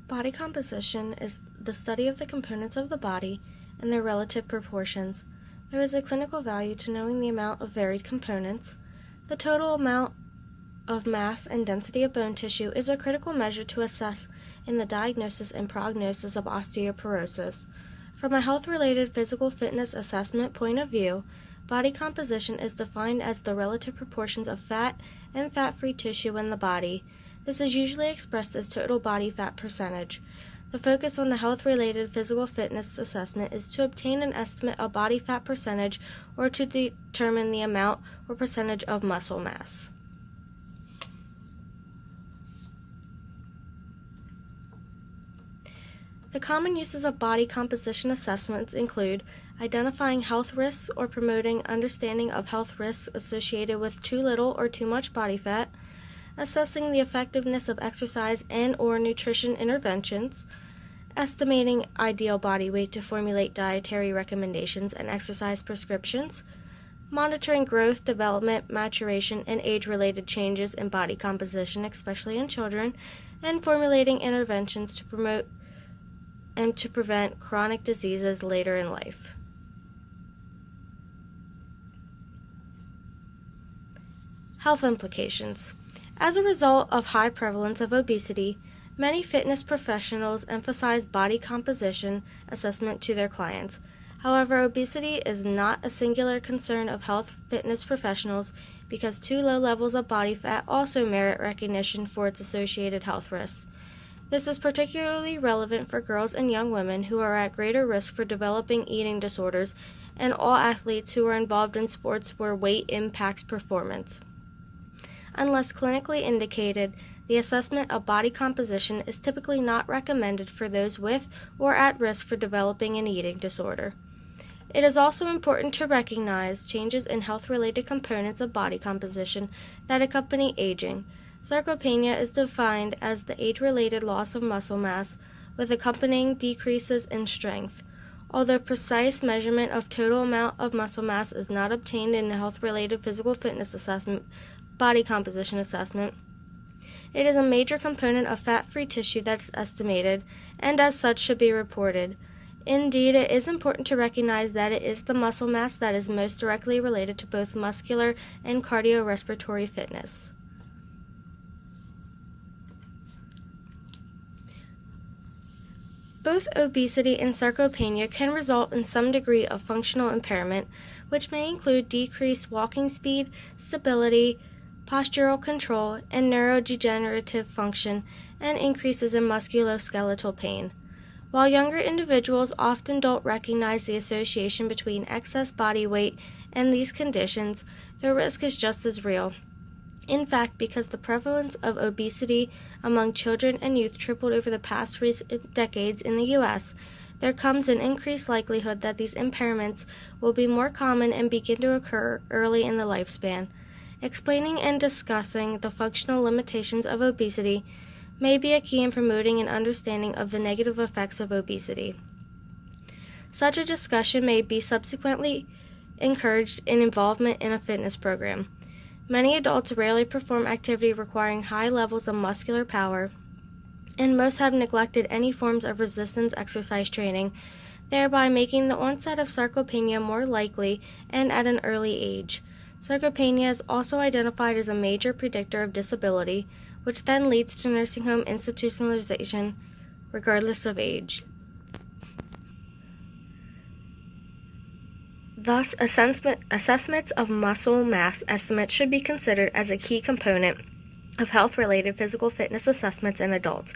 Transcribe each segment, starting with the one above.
Body composition is the study of the components of the body and their relative proportions. There is a clinical value to knowing the amount of varied components. The total amount of mass and density of bone tissue is a critical measure to assess in the diagnosis and prognosis of osteoporosis. From a health-related physical fitness assessment point of view, body composition is defined as the relative proportions of fat and fat-free tissue in the body. This is usually expressed as total body fat percentage. The focus on the health-related physical fitness assessment is to obtain an estimate of body fat percentage or to determine the amount or percentage of muscle mass. The common uses of body composition assessments include identifying health risks or promoting understanding of health risks associated with too little or too much body fat, assessing the effectiveness of exercise and/or nutrition interventions, estimating ideal body weight to formulate dietary recommendations and exercise prescriptions, monitoring growth, development, maturation, and age-related changes in body composition, especially in children, and formulating interventions to promote and to prevent chronic diseases later in life. Health implications. As a result of high prevalence of obesity, many fitness professionals emphasize body composition assessment to their clients. However, obesity is not a singular concern of health fitness professionals because too low levels of body fat also merit recognition for its associated health risks. This is particularly relevant for girls and young women who are at greater risk for developing eating disorders and all athletes who are involved in sports where weight impacts performance. Unless clinically indicated, the assessment of body composition is typically not recommended for those with or at risk for developing an eating disorder. It is also important to recognize changes in health-related components of body composition that accompany aging. Sarcopenia is defined as the age-related loss of muscle mass with accompanying decreases in strength. Although precise measurement of total amount of muscle mass is not obtained in the health-related physical fitness assessment, body composition assessment, it is a major component of fat-free tissue that is estimated, and as such should be reported. Indeed, it is important to recognize that it is the muscle mass that is most directly related to both muscular and cardiorespiratory fitness. Both obesity and sarcopenia can result in some degree of functional impairment, which may include decreased walking speed, stability, postural control, and neurodegenerative function, and increases in musculoskeletal pain. While younger individuals often don't recognize the association between excess body weight and these conditions, the risk is just as real. In fact, because the prevalence of obesity among children and youth tripled over the past recent decades in the U.S., there comes an increased likelihood that these impairments will be more common and begin to occur early in the lifespan. Explaining and discussing the functional limitations of obesity may be a key in promoting an understanding of the negative effects of obesity. Such a discussion may be subsequently encouraged in involvement in a fitness program. Many adults rarely perform activity requiring high levels of muscular power, and most have neglected any forms of resistance exercise training, thereby making the onset of sarcopenia more likely and at an early age. Sarcopenia is also identified as a major predictor of disability, which then leads to nursing home institutionalization regardless of age. Thus, assessments of muscle mass estimates should be considered as a key component of health-related physical fitness assessments in adults,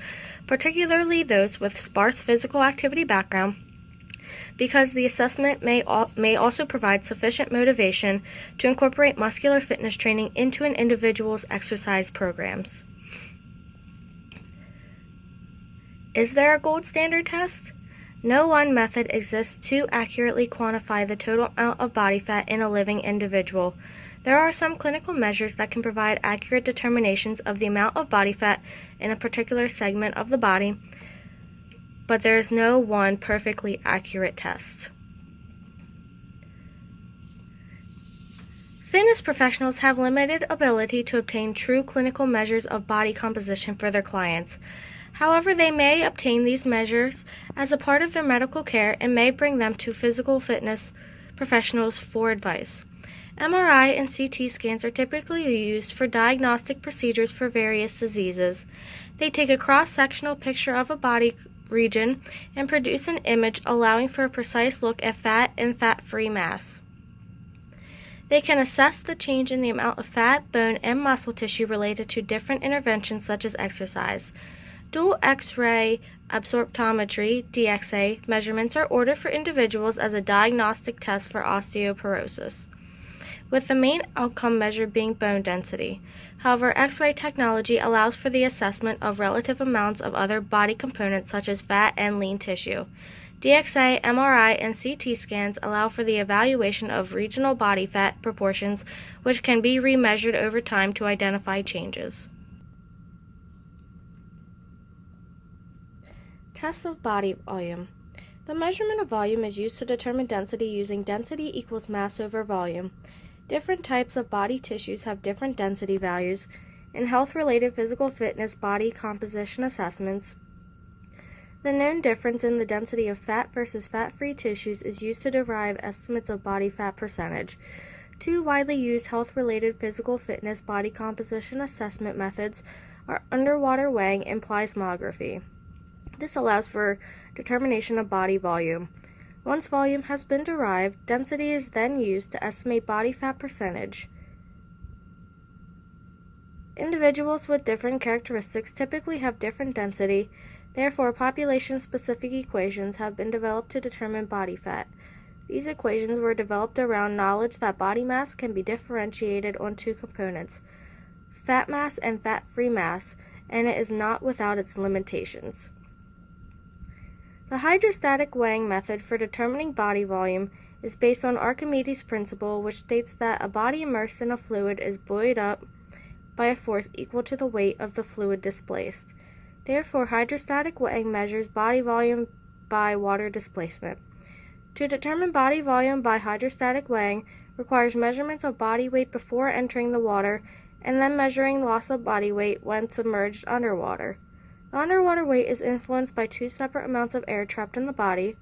particularly those with sparse physical activity background, because the assessment may also provide sufficient motivation to incorporate muscular fitness training into an individual's exercise programs. Is there a gold standard test? No one method exists to accurately quantify the total amount of body fat in a living individual. There are some clinical measures that can provide accurate determinations of the amount of body fat in a particular segment of the body, but there is no one perfectly accurate test. Fitness professionals have limited ability to obtain true clinical measures of body composition for their clients. However, they may obtain these measures as a part of their medical care and may bring them to physical fitness professionals for advice. MRI and CT scans are typically used for diagnostic procedures for various diseases. They take a cross-sectional picture of a body region and produce an image allowing for a precise look at fat and fat-free mass. They can assess the change in the amount of fat, bone, and muscle tissue related to different interventions such as exercise. Dual X-ray absorptiometry (DXA) measurements are ordered for individuals as a diagnostic test for osteoporosis, with the main outcome measure being bone density. However, X-ray technology allows for the assessment of relative amounts of other body components such as fat and lean tissue. DXA, MRI, and CT scans allow for the evaluation of regional body fat proportions, which can be remeasured over time to identify changes. Test of body volume. The measurement of volume is used to determine density using density equals mass over volume. Different types of body tissues have different density values. In health-related physical fitness body composition assessments, the known difference in the density of fat versus fat-free tissues is used to derive estimates of body fat percentage. Two widely used health-related physical fitness body composition assessment methods are underwater weighing and plethysmography. This allows for determination of body volume. Once volume has been derived, density is then used to estimate body fat percentage. Individuals with different characteristics typically have different density, therefore population-specific equations have been developed to determine body fat. These equations were developed around knowledge that body mass can be differentiated on two components, fat mass and fat-free mass, and it is not without its limitations. The hydrostatic weighing method for determining body volume is based on Archimedes' principle, which states that a body immersed in a fluid is buoyed up by a force equal to the weight of the fluid displaced. Therefore, hydrostatic weighing measures body volume by water displacement. To determine body volume by hydrostatic weighing requires measurements of body weight before entering the water and then measuring loss of body weight when submerged underwater. The underwater weight is influenced by two separate amounts of air trapped in the body,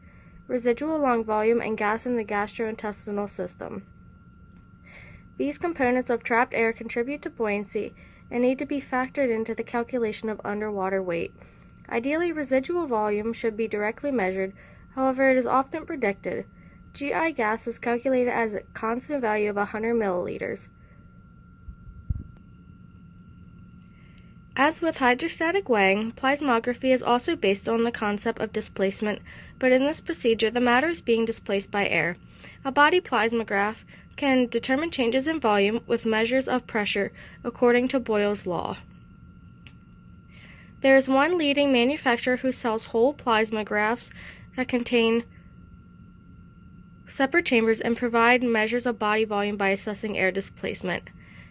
residual lung volume, and gas in the gastrointestinal system. These components of trapped air contribute to buoyancy and need to be factored into the calculation of underwater weight. Ideally, residual volume should be directly measured, however, it is often predicted. GI gas is calculated as a constant value of 100 milliliters. As with hydrostatic weighing, plethysmography is also based on the concept of displacement, but in this procedure the matter is being displaced by air. A body plethysmograph can determine changes in volume with measures of pressure according to Boyle's law. There is one leading manufacturer who sells whole plethysmographs that contain separate chambers and provide measures of body volume by assessing air displacement.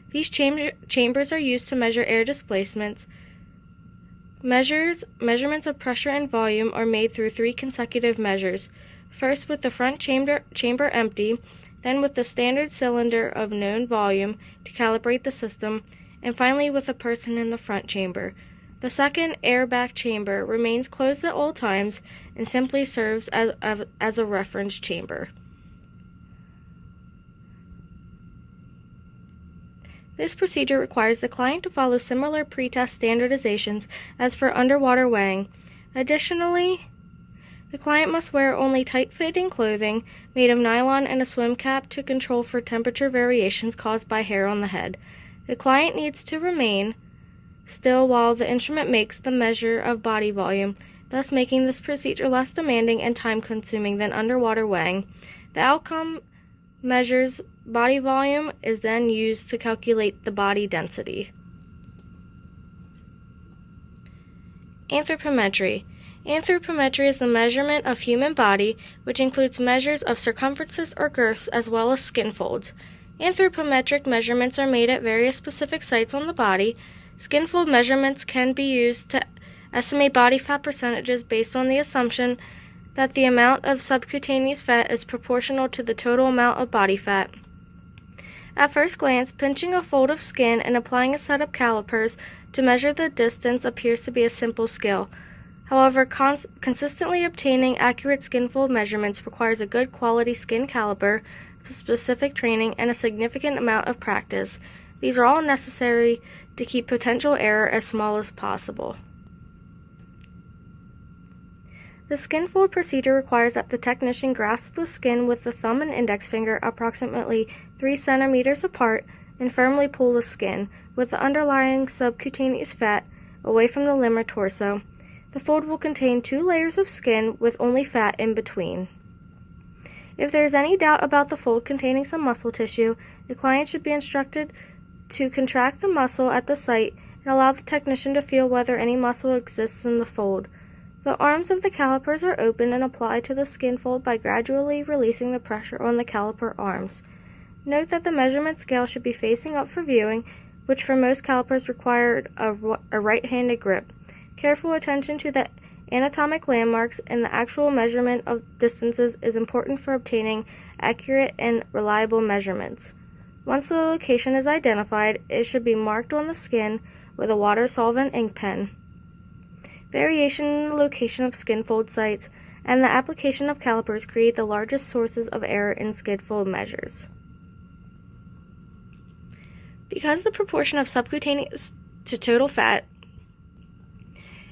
These chambers are used to measure air displacements. Measurements of pressure and volume are made through three consecutive measures, first with the front chamber empty, then with the standard cylinder of known volume to calibrate the system, and finally with a person in the front chamber. The second air-back chamber remains closed at all times and simply serves as a reference chamber. This procedure requires the client to follow similar pre-test standardizations as for underwater weighing. Additionally, the client must wear only tight-fitting clothing made of nylon and a swim cap to control for temperature variations caused by hair on the head. The client needs to remain still while the instrument makes the measure of body volume, thus making this procedure less demanding and time-consuming than underwater weighing. The outcome measures body volume is then used to calculate the body density. Anthropometry. Anthropometry is the measurement of human body, which includes measures of circumferences or girths as well as skin folds. Anthropometric measurements are made at various specific sites on the body. Skin fold measurements can be used to estimate body fat percentages based on the assumption that the amount of subcutaneous fat is proportional to the total amount of body fat. At first glance, pinching a fold of skin and applying a set of calipers to measure the distance appears to be a simple skill. However, consistently obtaining accurate skin fold measurements requires a good quality skin caliper, specific training, and a significant amount of practice. These are all necessary to keep potential error as small as possible. The skin fold procedure requires that the technician grasp the skin with the thumb and index finger approximately 3 centimeters apart and firmly pull the skin, with the underlying subcutaneous fat, away from the limb or torso. The fold will contain 2 layers of skin with only fat in between. If there is any doubt about the fold containing some muscle tissue, the client should be instructed to contract the muscle at the site and allow the technician to feel whether any muscle exists in the fold. The arms of the calipers are open and applied to the skin fold by gradually releasing the pressure on the caliper arms. Note that the measurement scale should be facing up for viewing, which for most calipers required a right-handed grip. Careful attention to the anatomic landmarks and the actual measurement of distances is important for obtaining accurate and reliable measurements. Once the location is identified, it should be marked on the skin with a water-solvent ink pen. Variation in the location of skin fold sites and the application of calipers create the largest sources of error in skin fold measures. Because the proportion of subcutaneous to total fat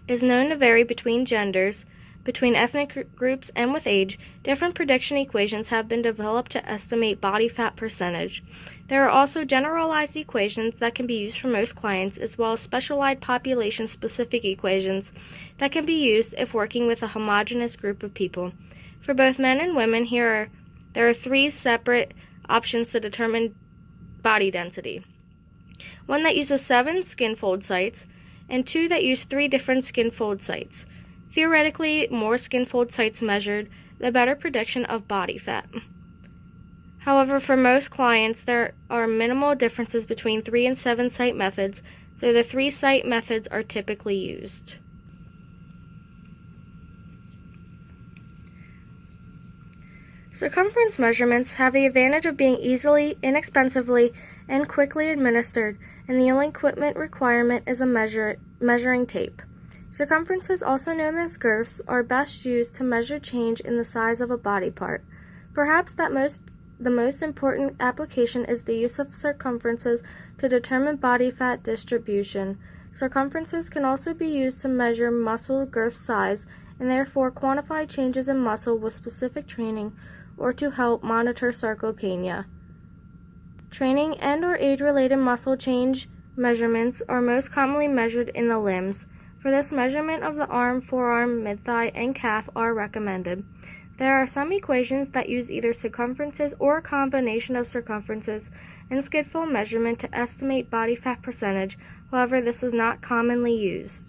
is known to vary between genders, between ethnic groups, and with age, different prediction equations have been developed to estimate body fat percentage. There are also generalized equations that can be used for most clients, as well as specialized population-specific equations that can be used if working with a homogeneous group of people. For both men and women, there are 3 separate options to determine body density. One that uses 7 skin fold sites, and 2 that use 3 different skin fold sites. Theoretically, more skin fold sites measured, the better prediction of body fat. However, for most clients, there are minimal differences between 3 and 7 site methods, so the 3 site methods are typically used. Circumference measurements have the advantage of being easily, inexpensively, and quickly administered, and the only equipment requirement is a measuring tape. Circumferences, also known as girths, are best used to measure change in the size of a body part. Perhaps the most important application is the use of circumferences to determine body fat distribution. Circumferences can also be used to measure muscle girth size and therefore quantify changes in muscle with specific training or to help monitor sarcopenia. Training and/or age-related muscle change measurements are most commonly measured in the limbs. For this, measurement of the arm, forearm, mid-thigh, and calf are recommended. There are some equations that use either circumferences or a combination of circumferences and skin fold measurement to estimate body fat percentage. However, this is not commonly used.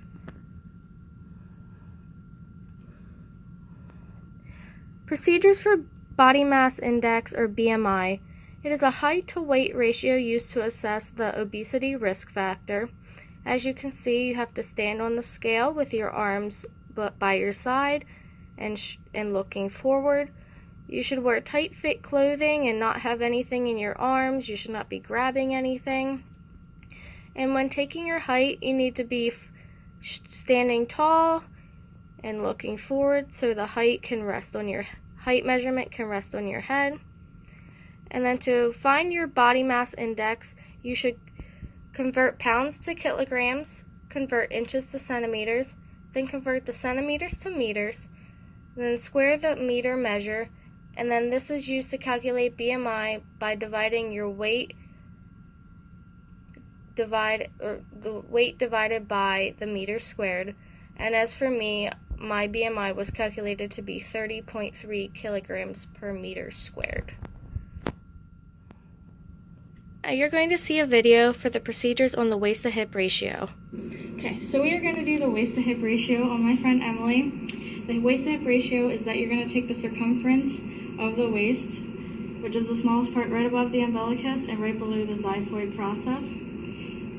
Procedures for body mass index, or BMI. It is a height to weight ratio used to assess the obesity risk factor. As you can see, you have to stand on the scale with your arms by your side and looking forward. You should wear tight fit clothing and not have anything in your arms. You should not be grabbing anything. And when taking your height, you need to be standing tall and looking forward so the height measurement can rest on your head. And then to find your body mass index, you should convert pounds to kilograms, convert inches to centimeters, then convert the centimeters to meters, then square the meter measure, and then this is used to calculate BMI by dividing your weight divided by the meter squared. And as for me, my BMI was calculated to be 30.3 kilograms per meter squared. You're going to see a video for the procedures on the waist to hip ratio. Okay, so we are going to do the waist to hip ratio on my friend Emily. The waist to hip ratio is that you're going to take the circumference of the waist, which is the smallest part right above the umbilicus and right below the xiphoid process.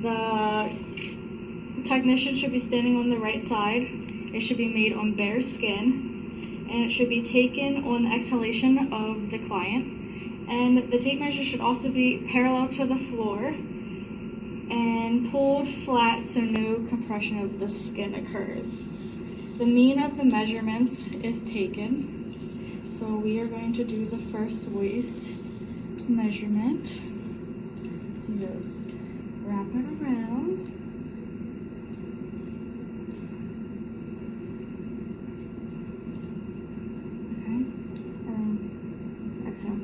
The technician should be standing on the right side. It should be made on bare skin, and it should be taken on the exhalation of the client. And the tape measure should also be parallel to the floor and pulled flat so no compression of the skin occurs. The mean of the measurements is taken. So we are going to do the first waist measurement. So just wrap it around. Okay, and exhale.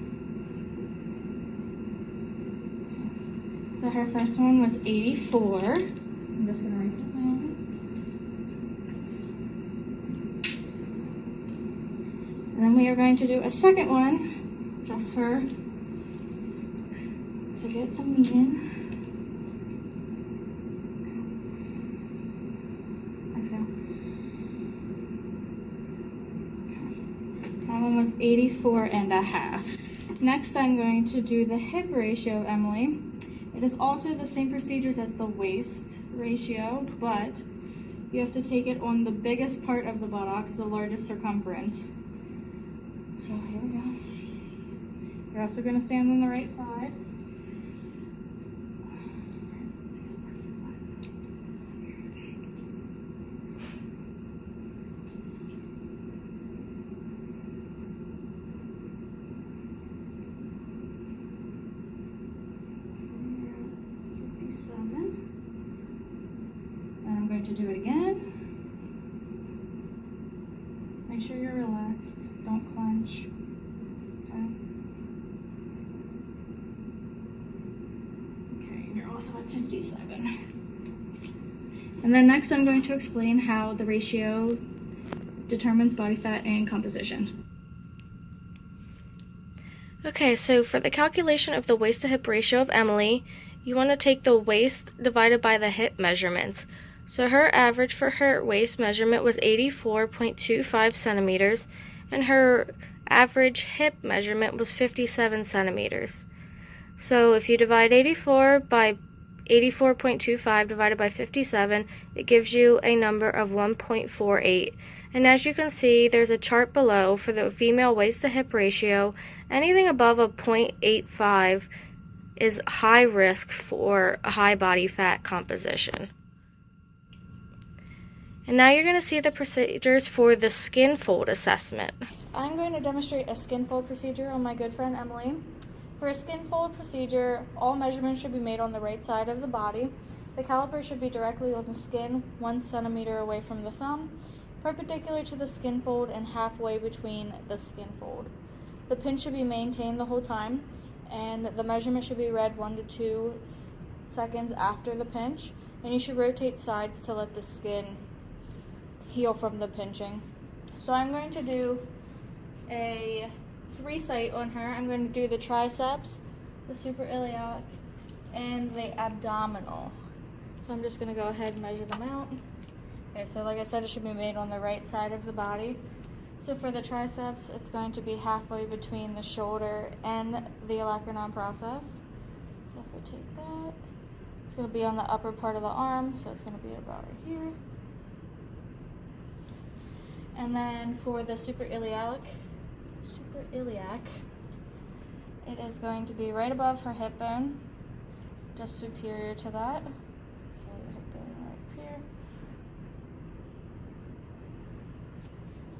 So her first one was 84. I'm just gonna write it down. And then we are going to do a second one, just for to get the mean. Exhale. Okay. That one was 84.5. Next, I'm going to do the hip ratio, Emily. It is also the same procedures as the waist ratio, but you have to take it on the biggest part of the buttocks, the largest circumference. So here we go. You're also going to stand on the right side. And I'm going to do it again. Make sure you're relaxed. Don't clench. Okay. Okay, and you're also at 57. And then next I'm going to explain how the ratio determines body fat and composition. Okay, so for the calculation of the waist to hip ratio of Emily, you want to take the waist divided by the hip measurements. So her average for her waist measurement was 84.25 centimeters, and her average hip measurement was 57 centimeters. So if you divide 84 by 84.25 divided by 57, it gives you a number of 1.48. And as you can see, there's a chart below for the female waist to hip ratio. Anything above a 0.85 is high risk for a high body fat composition. And now you're going to see the procedures for the skin fold assessment. I'm going to demonstrate a skin fold procedure on my good friend Emily. For a skin fold procedure, all measurements should be made on the right side of the body. The caliper should be directly on the skin, 1 centimeter away from the thumb, perpendicular to the skin fold and halfway between the skin fold. The pin should be maintained the whole time, and the measurement should be read 1 to 2 seconds after the pinch, and you should rotate sides to let the skin heal from the pinching. So I'm going to do a 3-site on her. I'm going to do the triceps, the superiliac, and the abdominal. So I'm just going to go ahead and measure them out. Okay, so like I said, it should be made on the right side of the body. So for the triceps, it's going to be halfway between the shoulder and the olecranon process. So if we take that, it's going to be on the upper part of the arm, so it's going to be about right here. And then for the superiliac, it is going to be right above her hip bone, just superior to that. So the hip bone right here.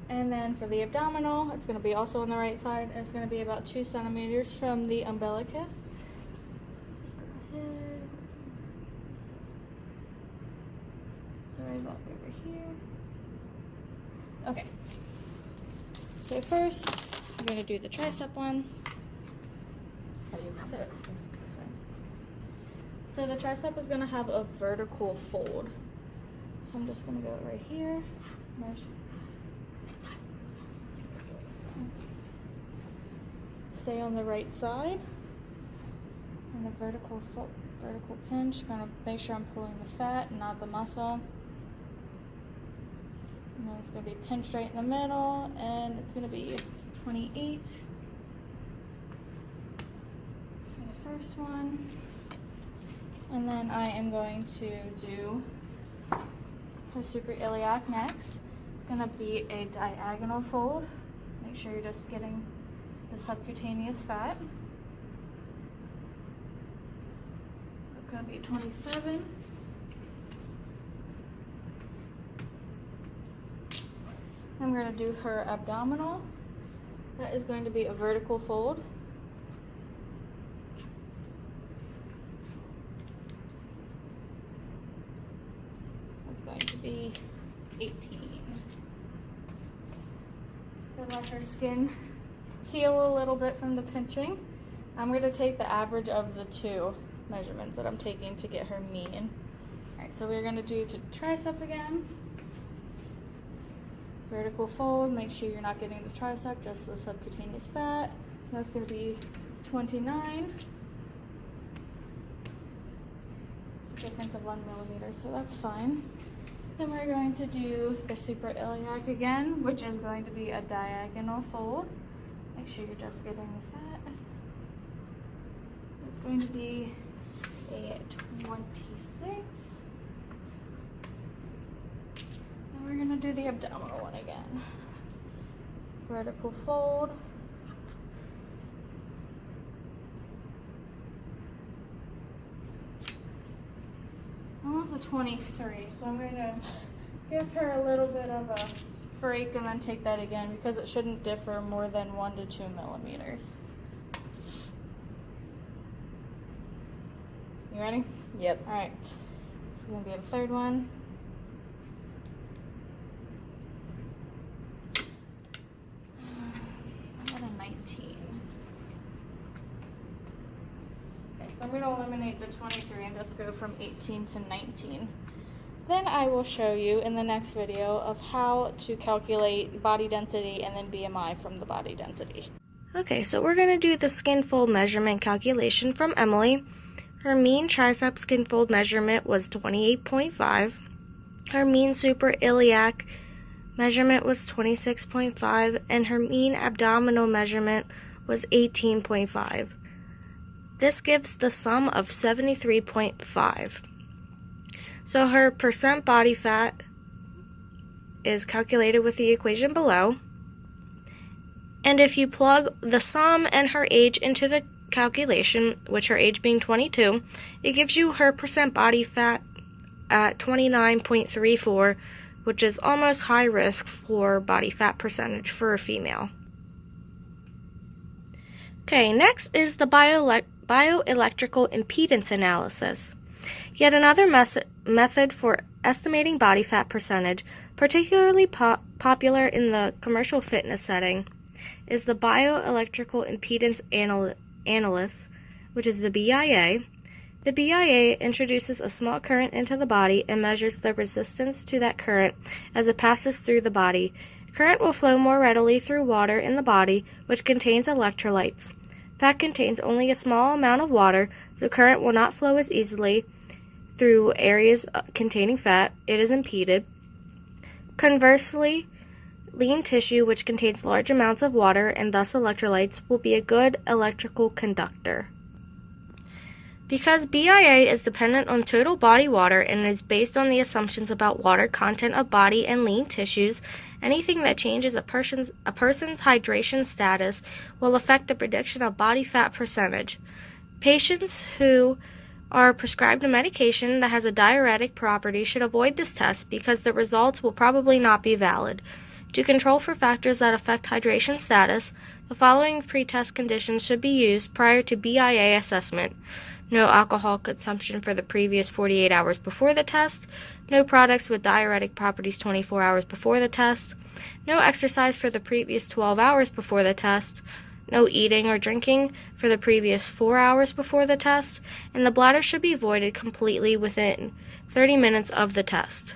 And then for the abdominal, it's going to be also on the right side. It's going to be about 2 centimeters from the umbilicus. So just go ahead. So right about over here. Okay. So first, I'm going to do the tricep one. So the tricep is going to have a vertical fold. So I'm just going to go right here. Stay on the right side. And a vertical pinch. Going to make sure I'm pulling the fat and not the muscle. And then it's going to be pinched right in the middle, and it's going to be 28 for the first one. And then I am going to do her superiliac next. It's going to be a diagonal fold. Make sure you're just getting the subcutaneous fat. going to be 27. I'm going to do her abdominal. That is going to be a vertical fold. That's going to be 18. Then let her skin heal a little bit from the pinching. I'm going to take the average of the two measurements that I'm taking to get her mean. Alright, so we're going to do the tricep again. Vertical fold, make sure you're not getting the tricep, just the subcutaneous fat. That's going to be 29. Difference of 1 millimeter, so that's fine. Then we're going to do the suprailiac again, which is going to be a diagonal fold. Make sure you're just getting the fat. It's going to be a 26. And we're going to do the abdominal one again. Vertical fold. Almost a 23, so I'm going to give her a little bit of a break and then take that again because it shouldn't differ more than 1 to 2 millimeters. You ready? Yep. Alright, this is going to be the third one. I got a 19. Okay, so I'm going to eliminate the 23 and just go from 18 to 19. Then I will show you in the next video of how to calculate body density and then BMI from the body density. Okay, so we're going to do the skin fold measurement calculation from Emily. Her mean tricep skin fold measurement was 28.5. Her mean suprailiac measurement was 26.5, and her mean abdominal measurement was 18.5. This gives the sum of 73.5. So her percent body fat is calculated with the equation below. And if you plug the sum and her age into the calculation, which her age being 22, it gives you her percent body fat at 29.34, which is almost high risk for body fat percentage for a female. Okay, next is the bioelectrical impedance analysis. Yet another method for estimating body fat percentage, particularly popular in the commercial fitness setting, is the bioelectrical impedance analysis, which is the BIA. The BIA introduces a small current into the body and measures the resistance to that current as it passes through the body. Current will flow more readily through water in the body, which contains electrolytes. Fat contains only a small amount of water, so current will not flow as easily through areas containing fat. It is impeded. Conversely, lean tissue, which contains large amounts of water and thus electrolytes, will be a good electrical conductor. Because BIA is dependent on total body water and is based on the assumptions about water content of body and lean tissues, anything that changes a person's hydration status will affect the prediction of body fat percentage. Patients who are prescribed a medication that has a diuretic property should avoid this test because the results will probably not be valid. To control for factors that affect hydration status, the following pre-test conditions should be used prior to BIA assessment. No alcohol consumption for the previous 48 hours before the test, no products with diuretic properties 24 hours before the test, no exercise for the previous 12 hours before the test, no eating or drinking for the previous 4 hours before the test, and the bladder should be voided completely within 30 minutes of the test.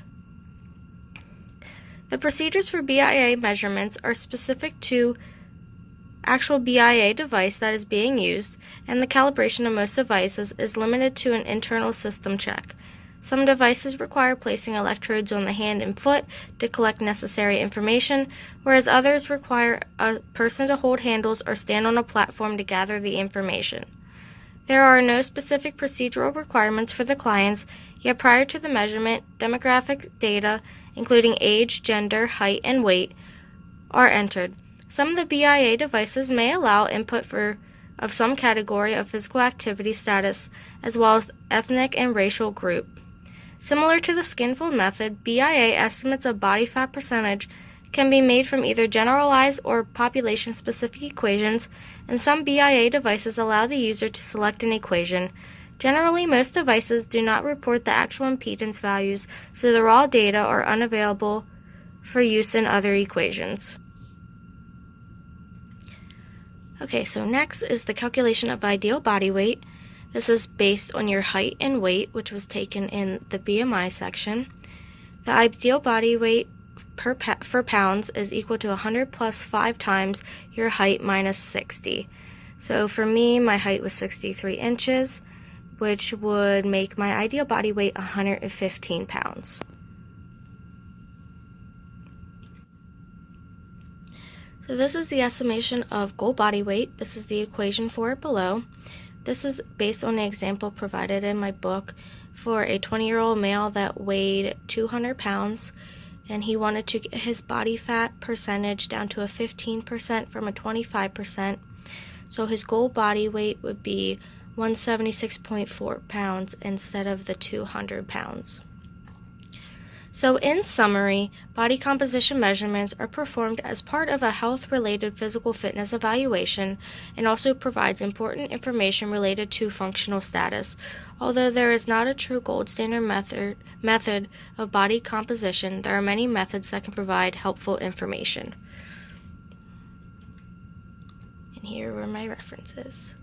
The procedures for BIA measurements are specific to actual BIA device that is being used, and the calibration of most devices is limited to an internal system check. Some devices require placing electrodes on the hand and foot to collect necessary information, whereas others require a person to hold handles or stand on a platform to gather the information. There are no specific procedural requirements for the clients, yet prior to the measurement, demographic data, including age, gender, height, and weight, are entered. Some of the BIA devices may allow input of some category of physical activity status as well as ethnic and racial group. Similar to the skinfold method, BIA estimates of body fat percentage can be made from either generalized or population-specific equations, and some BIA devices allow the user to select an equation. Generally, most devices do not report the actual impedance values, so the raw data are unavailable for use in other equations. Okay, so next is the calculation of ideal body weight. This is based on your height and weight, which was taken in the BMI section. The ideal body weight for pounds is equal to 100 plus 5 times your height minus 60. So for me, my height was 63 inches, which would make my ideal body weight 115 pounds. So this is the estimation of goal body weight. This is the equation for it below. This is based on the example provided in my book for a 20-year-old male that weighed 200 pounds, and he wanted to get his body fat percentage down to a 15% from a 25%. So his goal body weight would be 176.4 pounds instead of the 200 pounds. So in summary, body composition measurements are performed as part of a health-related physical fitness evaluation and also provides important information related to functional status. Although there is not a true gold standard method of body composition, there are many methods that can provide helpful information. And here are my references.